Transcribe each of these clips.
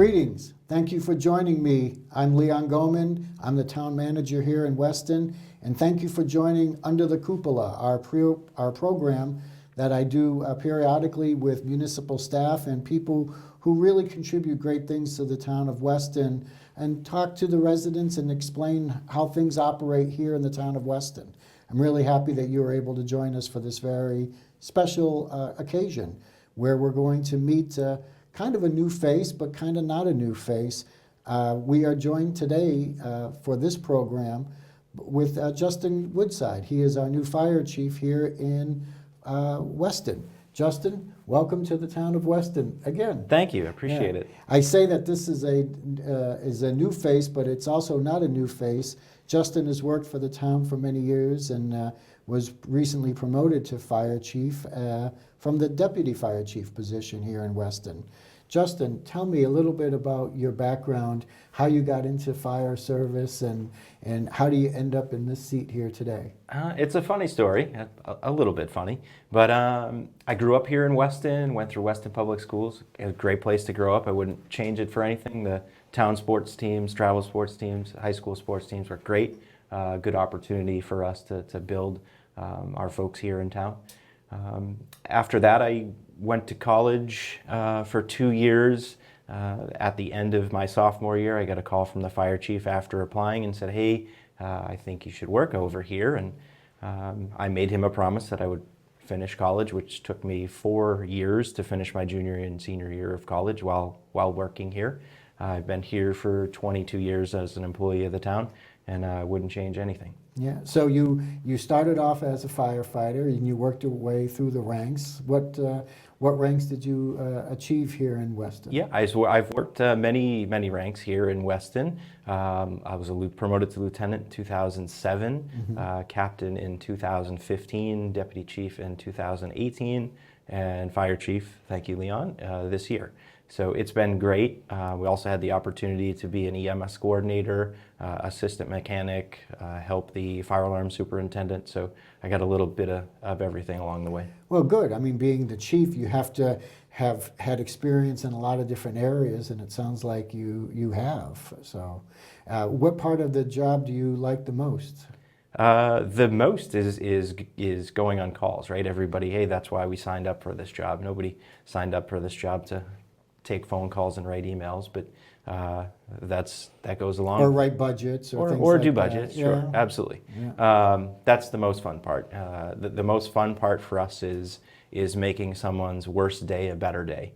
Greetings. Thank you for joining me. I'm Leon Gaumond. I'm the town manager here in Weston, and thank you for joining Under the Cupola, our program that I do periodically with municipal staff and people who really contribute great things to the town of Weston, and talk to the residents and explain how things operate here in the town of Weston. I'm really happy that you were able to join us for this very special occasion where we're going to meet kind of a new face, but kind of not a new face. We are joined today for this program with Justin Woodside. He is our new fire chief here in Weston. Justin, welcome to the town of Weston again. Thank you, I appreciate it. I say that this is a new face, but it's also not a new face. Justin has worked for the town for many years and was recently promoted to fire chief from the deputy fire chief position here in Weston. Justin, tell me a little bit about your background, how you got into fire service, and how do you end up in this seat here today? It's a funny story, a little bit funny, but I grew up here in Weston, went through Weston Public Schools. A great place to grow up. I wouldn't change it for anything. The town sports teams, travel sports teams, high school sports teams were great. Good opportunity for us to build our folks here in town. After that, I went to college for 2 years. At the end of my sophomore year, I got a call from the fire chief after applying and said, hey, I think you should work over here. And I made him a promise that I would finish college, which took me 4 years to finish my junior and senior year of college while working here. I've been here for 22 years as an employee of the town, and I wouldn't change anything. Yeah, so you started off as a firefighter and you worked your way through the ranks. What ranks did you achieve here in Weston? Yeah, I've worked many ranks here in Weston. I was promoted to lieutenant in 2007, captain in 2015, deputy chief in 2018, and fire chief, thank you Leon, this year. So it's been great. We also had the opportunity to be an EMS coordinator, assistant mechanic, help the fire alarm superintendent. So I got a little bit of everything along the way. Well, good. I mean, being the chief, you have to have had experience in a lot of different areas, and it sounds like you have. So what part of the job do you like the most? The most is going on calls, right? Everybody, hey, that's why we signed up for this job. Nobody signed up for this job to take phone calls and write emails, but that goes along. Or write budgets or things or like do that. budgets, sure, Yeah. absolutely. Yeah. That's the most fun part. The most fun part for us is making someone's worst day a better day.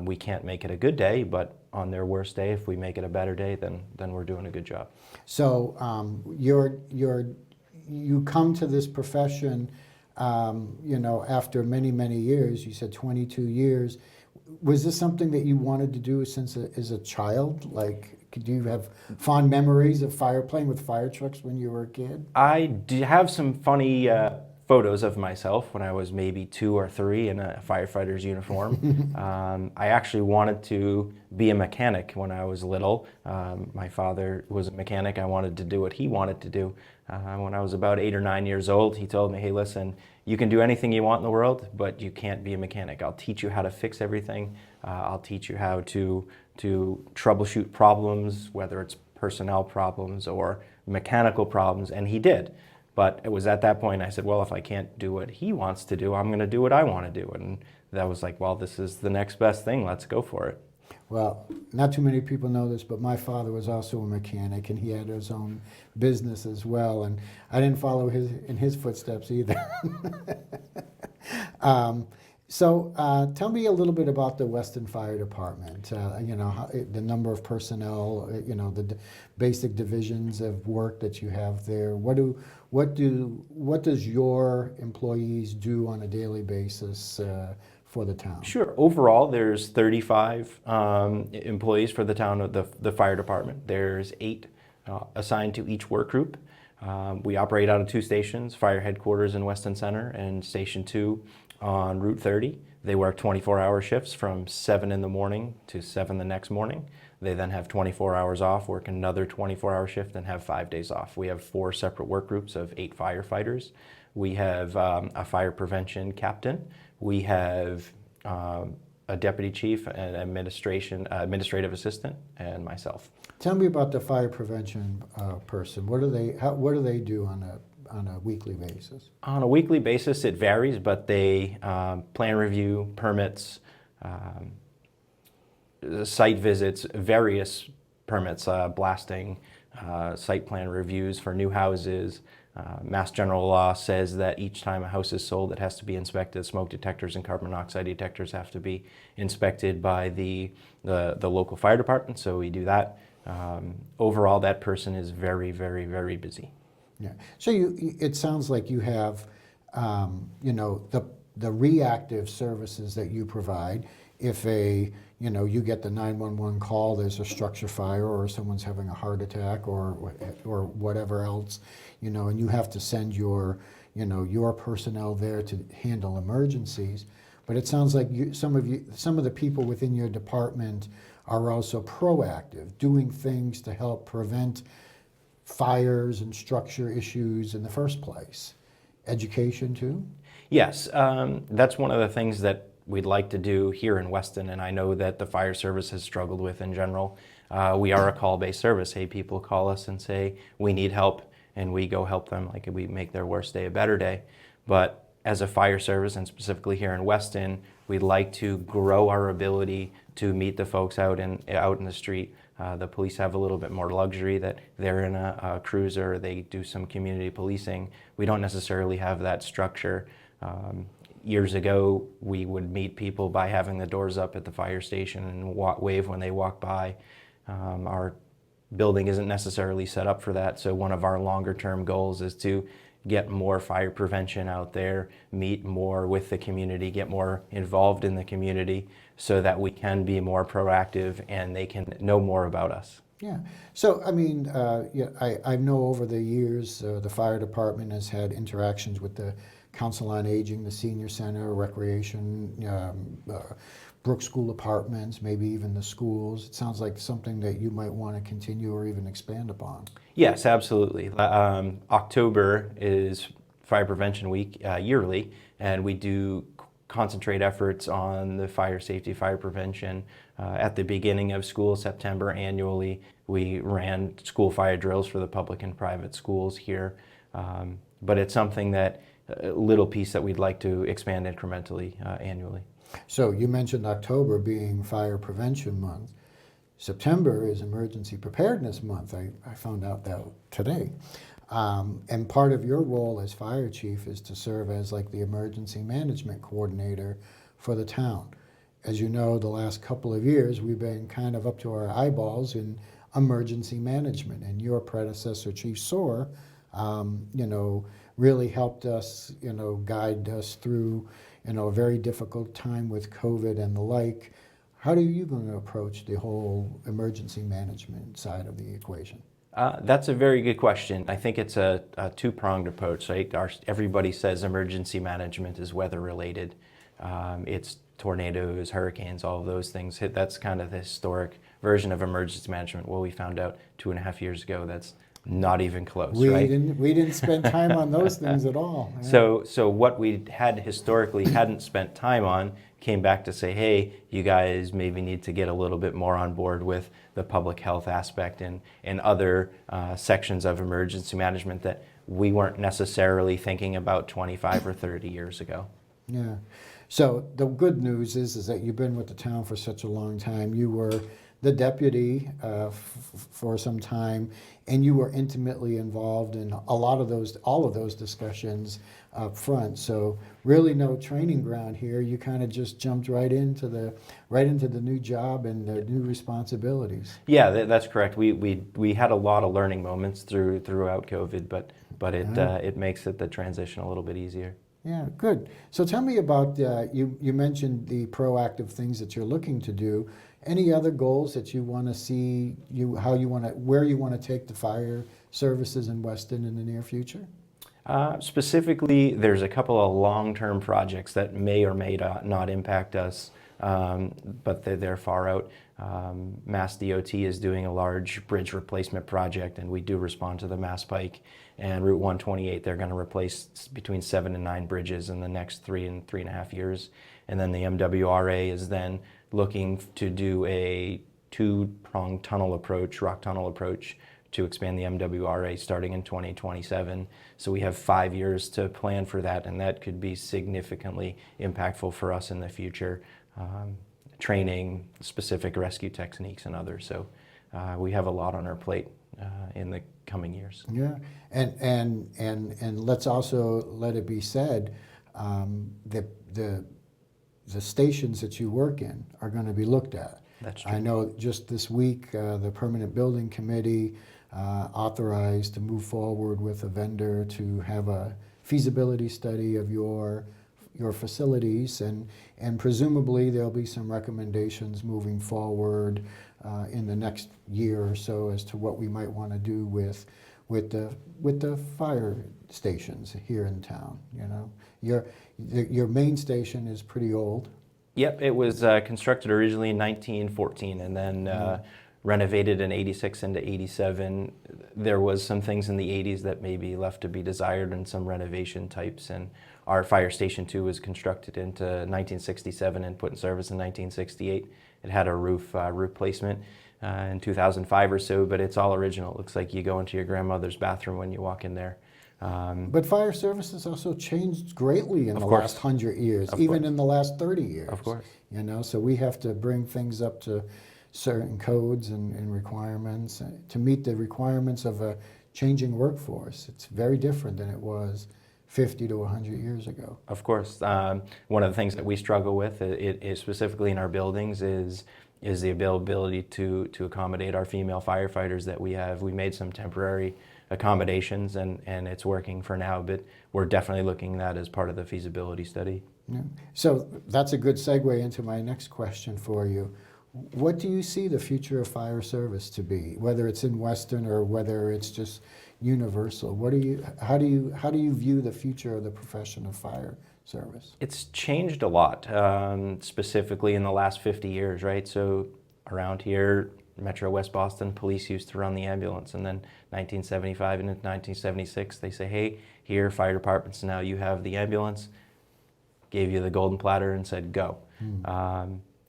We can't make it a good day, but on their worst day, if we make it a better day, then we're doing a good job. So you come to this profession, after many years. You said 22 years. Was this something that you wanted to do since as a child? Like, do you have fond memories of playing with fire trucks when you were a kid? I do have some funny photos of myself when I was maybe 2 or 3 in a firefighter's uniform. I actually wanted to be a mechanic when I was little. My father was a mechanic. I wanted to do what he wanted to do. When I was about 8 or 9 years old, he told me, hey, listen, you can do anything you want in the world, but you can't be a mechanic. I'll teach you how to fix everything. I'll teach you how to troubleshoot problems, whether it's personnel problems or mechanical problems, and he did. But it was at that point I said, well, if I can't do what he wants to do, I'm going to do what I want to do. And that was like, well, this is the next best thing. Let's go for it. Well, not too many people know this, but my father was also a mechanic, and he had his own business as well. And I didn't follow in his footsteps either. So tell me a little bit about the Weston Fire Department. The number of personnel, the basic divisions of work that you have there. What does your employees do on a daily basis for the town? Sure. Overall, there's 35 employees for the town of the fire department. There's 8 assigned to each work group. We operate out of 2 stations, fire headquarters in Weston Center and Station 2 on Route 30. They work 24-hour shifts from 7 in the morning to 7 the next morning. They then have 24 hours off, work another 24-hour shift, and have 5 days off. We have 4 separate work groups of 8 firefighters. We have a fire prevention captain. We have a deputy chief, an administrative assistant, and myself. Tell me about the fire prevention person. What do they do on a weekly basis? On a weekly basis, it varies, but they plan review, permits, site visits, various permits, blasting, site plan reviews for new houses. Mass General Law says that each time a house is sold, it has to be inspected. Smoke detectors and carbon monoxide detectors have to be inspected by the local fire department, so we do that. Overall, that person is very, very, very busy. Yeah. So it sounds like you have, the reactive services that you provide. If you get the 911 call, there's a structure fire or someone's having a heart attack or whatever else, and you have to send your personnel there to handle emergencies. But it sounds like some of the people within your department are also proactive, doing things to help prevent fires and structure issues in the first place. Education too? Yes, that's one of the things that we'd like to do here in Weston, and I know that the fire service has struggled with in general. We are a call-based service. Hey, people call us and say, we need help, and we go help them, like we make their worst day a better day. But as a fire service, and specifically here in Weston, we'd like to grow our ability to meet the folks out in the street. The police have a little bit more luxury that they're in a cruiser, they do some community policing. We don't necessarily have that structure. Years ago, we would meet people by having the doors up at the fire station and wave when they walk by. Our building isn't necessarily set up for that, so one of our longer term goals is to get more fire prevention out there, meet more with the community, get more involved in the community so that we can be more proactive and they can know more about us. Yeah. So, I know over the years the fire department has had interactions with the Council on Aging, the Senior Center, Recreation, Brook School Apartments, maybe even the schools. It sounds like something that you might want to continue or even expand upon. Yes, absolutely. October is Fire Prevention Week yearly, and we do concentrate efforts on the fire safety, fire prevention. At the beginning of school, September annually, we ran school fire drills for the public and private schools here. But it's something that, a little piece that we'd like to expand incrementally annually. So you mentioned October being Fire Prevention Month. September is Emergency Preparedness Month. I found out that today. And part of your role as fire chief is to serve as like the emergency management coordinator for the town. As you know, the last couple of years, we've been kind of up to our eyeballs in emergency management. And your predecessor, Chief Soar, really helped us, guide us through, a very difficult time with COVID and the like. How are you going to approach the whole emergency management side of the equation? That's a very good question. I think it's a two-pronged approach, right? Everybody says emergency management is weather-related. It's tornadoes, hurricanes, all of those things. That's kind of the historic version of emergency management. Well, we found out 2.5 years ago that's not even close, right? We didn't spend time on those things at all. Yeah. So what we had historically hadn't spent time on came back to say, hey, you guys maybe need to get a little bit more on board with the public health aspect and other sections of emergency management that we weren't necessarily thinking about 25 or 30 years ago. Yeah. So the good news is that you've been with the town for such a long time. You were the deputy for some time, and you were intimately involved in all of those discussions up front. So really no training ground here. You kind of just jumped right into the new job and the new responsibilities. Yeah, that's correct. We had a lot of learning moments throughout COVID, but it makes it the transition a little bit easier. Yeah, good. So tell me about you mentioned the proactive things that you're looking to do. Any other goals that you want to see, where you want to take the fire services in Weston in the near future? Specifically, there's a couple of long-term projects that may or may not impact us, but they're far out. Mass DOT is doing a large bridge replacement project, and we do respond to the Mass Pike and Route 128. They're going to replace between 7 and 9 bridges in the next 3 and 3.5 years. And then the MWRA is then looking to do a two-pronged tunnel approach, rock tunnel approach, to expand the MWRA starting in 2027. So we have 5 years to plan for that, and that could be significantly impactful for us in the future. Training, specific rescue techniques, and others. So we have a lot on our plate in the coming years. Yeah, and let's also let it be said that the stations that you work in are going to be looked at. That's true. I know just this week the Permanent Building Committee authorized to move forward with a vendor to have a feasibility study of your facilities, and presumably there'll be some recommendations moving forward in the next year or so as to what we might want to do with the fire stations here in town. You know, your main station is pretty old. Yep, it was constructed originally in 1914 and then renovated in 86 into 87. There was some things in the 80s that maybe left to be desired and some renovation types. And our fire station 2 was constructed into 1967 and put in service in 1968. It had a roof replacement in 2005 or so, but it's all original. It looks like you go into your grandmother's bathroom when you walk in there. But fire services also changed greatly in the course. last 100 years, Of even course. in the last 30 years. Of course. You know, so we have to bring things up to certain codes and requirements to meet the requirements of a changing workforce. It's very different than it was 50 to 100 years ago. Of course. One of the things that we struggle with, it specifically in our buildings, is the availability to accommodate our female firefighters that we have. We made some temporary accommodations, and it's working for now, but we're definitely looking at that as part of the feasibility study. Yeah. So that's a good segue into my next question for you. What do you see the future of fire service to be, whether it's in Weston or whether it's just universal? How do you view the future of the profession of fire service? It's changed a lot, specifically in the last 50 years, right? So around here, Metro West Boston, police used to run the ambulance, and then 1975 and 1976, they say, hey, here, fire departments, now you have the ambulance, gave you the golden platter and said, go.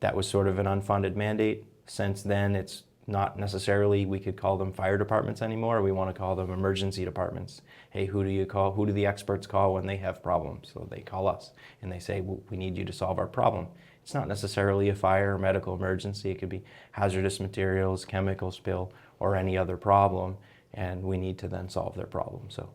That was sort of an unfunded mandate. Since then, it's not necessarily we could call them fire departments anymore. We want to call them emergency departments. Hey, who do you call? Who do the experts call when they have problems? So they call us and they say, well, we need you to solve our problem. It's not necessarily a fire or medical emergency. It could be hazardous materials, chemical spill, or any other problem, and we need to then solve their problem. So.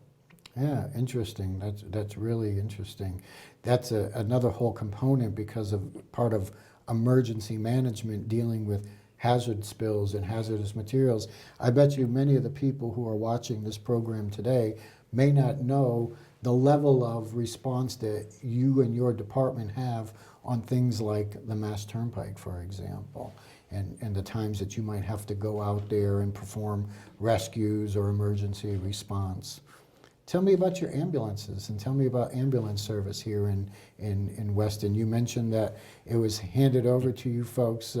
Yeah, interesting. That's really interesting. That's another whole component because of part of emergency management dealing with hazard spills and hazardous materials. I bet you many of the people who are watching this program today may not know the level of response that you and your department have on things like the Mass Turnpike, for example, and the times that you might have to go out there and perform rescues or emergency response. Tell me about your ambulances and tell me about ambulance service here in Weston. You mentioned that it was handed over to you folks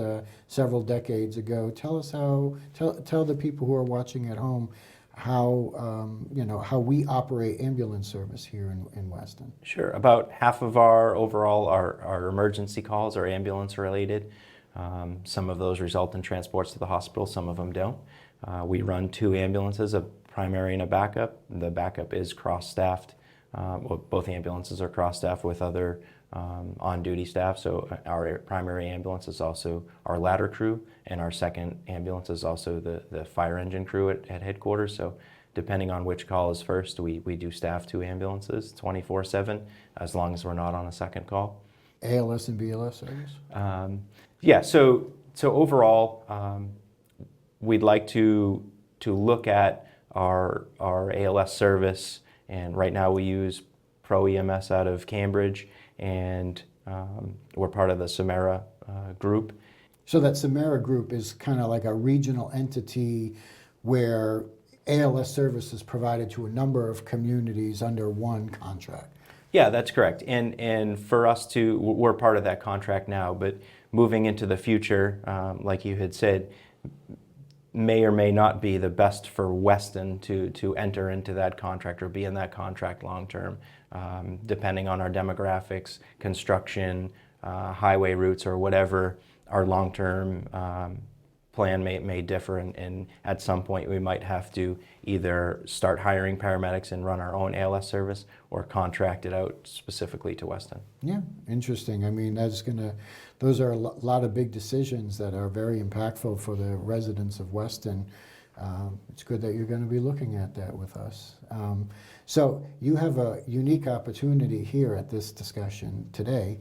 several decades ago. Tell us tell the people who are watching at home how we operate ambulance service here in Weston. Sure. About half of our overall our emergency calls are ambulance related. Some of those result in transports to the hospital, some of them don't. We run 2 ambulances, a primary and a backup. The backup is cross-staffed. Both ambulances are cross-staffed with other on-duty staff, so our primary ambulance is also our ladder crew, and our second ambulance is also the fire engine crew at headquarters. So depending on which call is first, we do staff 2 ambulances 24/7, as long as we're not on a second call. ALS and BLS, I guess? Yeah, so overall, we'd like to look at our ALS service, and right now we use Pro EMS out of Cambridge, and we're part of the Samara group. So that Samara group is kind of like a regional entity where ALS service is provided to a number of communities under one contract. Yeah, that's correct. And for us we're part of that contract now, but moving into the future, like you had said, may or may not be the best for Weston to enter into that contract or be in that contract long term, depending on our demographics, construction, highway routes or whatever our long-term plan may differ, and at some point we might have to either start hiring paramedics and run our own ALS service or contract it out specifically to Weston. Yeah, interesting. I mean, those are a lot of big decisions that are very impactful for the residents of Weston. It's good that you're going to be looking at that with us. So you have a unique opportunity here at this discussion today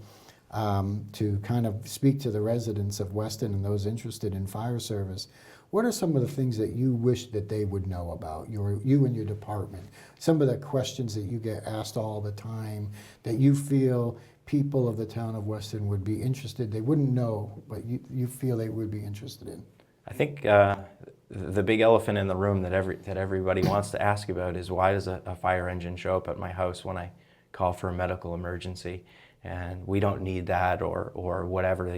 to kind of speak to the residents of Weston and those interested in fire service. What are some of the things that you wish that they would know about, you and your department? Some of the questions that you get asked all the time that you feel people of the town of Weston would be interested, they wouldn't know, but you feel they would be interested in? I think the big elephant in the room that everybody wants to ask about is, why does a fire engine show up at my house when I call for a medical emergency? And we don't need that, or whatever.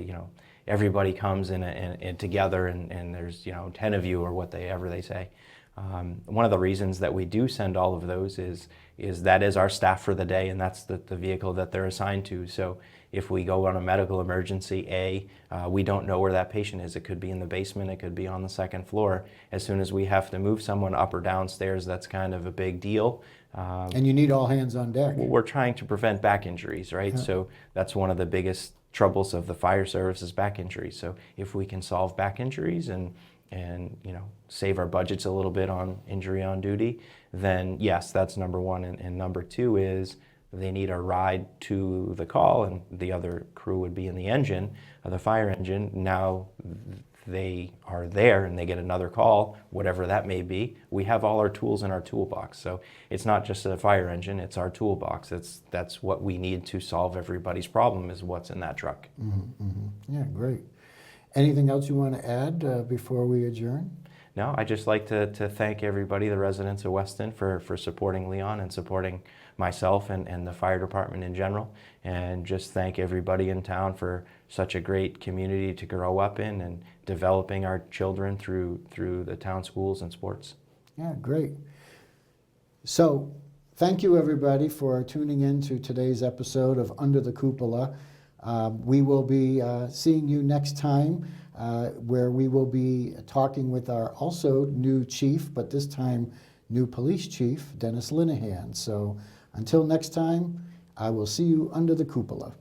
Everybody comes in together, and there's 10 of you, or whatever they say. One of the reasons that we do send all of those is that is our staff for the day, and that's the vehicle that they're assigned to. So if we go on a medical emergency, we don't know where that patient is. It could be in the basement, it could be on the second floor. As soon as we have to move someone up or downstairs, that's kind of a big deal. And you need all hands on deck. We're trying to prevent back injuries, right? Yeah. So that's one of the biggest troubles of the fire service is back injuries. So if we can solve back injuries and save our budgets a little bit on injury on duty, then yes, that's number one. And number two is they need a ride to the call, and the other crew would be in the engine, the fire engine. Now they are there and they get another call, whatever that may be. We have all our tools in our toolbox. So it's not just a fire engine, it's our toolbox. That's what we need to solve everybody's problem, is what's in that truck. Mm-hmm, mm-hmm. Yeah, great. Anything else you want to add before we adjourn? No, I'd just like to thank everybody, the residents of Weston, for supporting Leon and supporting myself and the fire department in general, and just thank everybody in town for such a great community to grow up in and developing our children through the town schools and sports. Yeah, great. So thank you everybody for tuning in to today's episode of Under the Cupola. We will be seeing you next time, where we will be talking with our also new chief, but this time new police chief, Dennis Linehan. So until next time, I will see you under the cupola.